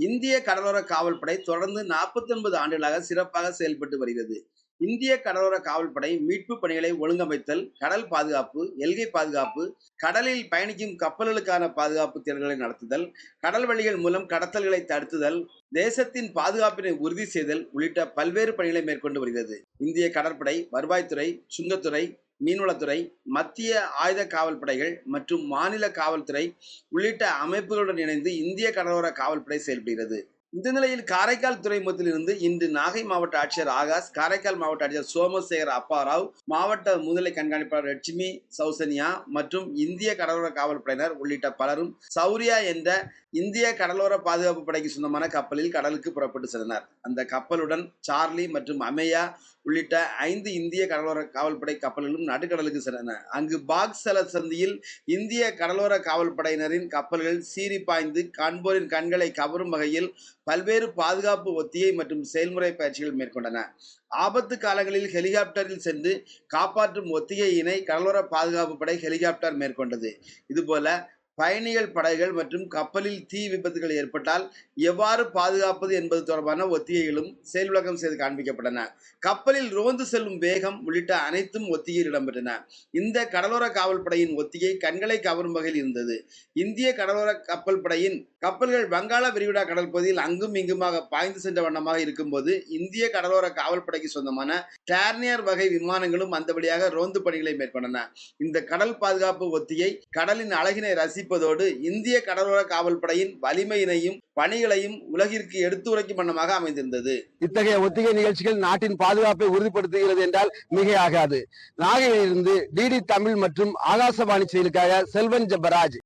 இந்திய கடலோர காவல்படை தொடர்ந்து 49 ஆண்டுகளாக சிறப்பாக செயல்பட்டு வருகிறது. இந்திய கடலோர காவல்படை மீட்பு பணிகளை ஒழுங்கமைத்தல், கடல் பாதுகாப்பு, எல்கை பாதுகாப்பு, கடலில் பயணிக்கும் கப்பல்களுக்கான பாதுகாப்பு தேர்தல்களை நடத்துதல், கடல் வழிகள் மூலம் கடத்தல்களை தடுத்துதல், தேசத்தின் பாதுகாப்பினை உறுதி செய்தல் உள்ளிட்ட பல்வேறு பணிகளை மேற்கொண்டு வருகிறது. இந்திய கடற்படை, வருவாய்த்துறை, சுங்கத்துறை, மீன்வளத்துறை, மத்திய ஆயுத காவல் படைகள் மற்றும் மாநில காவல்துறை உள்ளிட்ட அமைப்புகளுடன் இணைந்து இந்திய கடலோர காவல்படை செயல்படுகிறது. இந்த நிலையில் காரைக்கால் துறைமுகத்திலிருந்து இன்று நாகை மாவட்ட ஆட்சியர் ஆகாஷ், காரைக்கால் மாவட்ட ஆட்சியர் சோமசேகர் அப்பாராவ், மாவட்ட முதுநிலை கண்காணிப்பாளர் லட்சுமி சௌசன்யா மற்றும் இந்திய கடலோர காவல்படையினர் உள்ளிட்ட பலரும் சௌரியா என்ற இந்திய கடலோர பாதுகாப்பு படைக்கு சொந்தமான கப்பலில் கடலுக்கு புறப்பட்டு சென்றனர். அந்த கப்பலுடன் சார்லி மற்றும் அமேயா உள்ளிட்ட 5 இந்திய கடலோர காவல்படை கப்பல்களும் நடுக்கடலுக்கு சென்றன. அங்கு பாக்சல சந்தியில் இந்திய கடலோர காவல்படையினரின் கப்பல்கள் சீறி பாய்ந்து காண்போரின் கண்களை கவரும் வகையில் பல்வேறு பாதுகாப்பு ஒத்திகை மற்றும் செயல்முறை பயிற்சிகள் மேற்கொண்டன. ஆபத்து காலங்களில் ஹெலிகாப்டரில் சென்று காப்பாற்றும் ஒத்திகையினை கடலோர பாதுகாப்பு படை ஹெலிகாப்டர் மேற்கொண்டது. இதுபோல பயணிகள் படகுகள் மற்றும் கப்பலில் தீ விபத்துகள் ஏற்பட்டால் எவ்வாறு பாதுகாப்பது என்பது தொடர்பான ஒத்திகைகளும் செயல் விளக்கம் செய்து காண்பிக்கப்பட்டன. கப்பலில் ரோந்து செல்லும் வேகம் உள்ளிட்ட அனைத்தும் ஒத்திகையில் இடம்பெற்றன. இந்த கடலோர காவல் படையின் ஒத்திகை கண்களை கவரும் வகையில் இருந்தது. இந்திய கடலோர கப்பல் படையின் கப்பல்கள் வங்காள விரிகுடா கடல் பகுதியில் அங்கும் இங்குமாக பாய்ந்து சென்ற வண்ணமாக இருக்கும்போது இந்திய கடலோர காவல் படைக்கு சொந்தமான டேர்னியர் வகை விமானங்களும் அந்த வழியாக ரோந்து பணிகளை மேற்கொண்டன. இந்த கடல் பாதுகாப்பு ஒத்திகை கடலின் அழகினை ரசிப்பதோடு இந்திய கடலோர காவல் படையின் வலிமையினையும் பணிகளையும் உலகிற்கு எடுத்துரைக்கும் வண்ணமாக அமைந்திருந்தது. இத்தகைய ஒத்திகை நிகழ்ச்சிகள் நாட்டின் பாதுகாப்பை உறுதிப்படுத்துகிறது என்றால் மிகையாகாது. நாகையிலிருந்து டிடி தமிழ் மற்றும் ஆகாசவாணி செய்திகளுக்காக செல்வன் ஜெபராஜ்.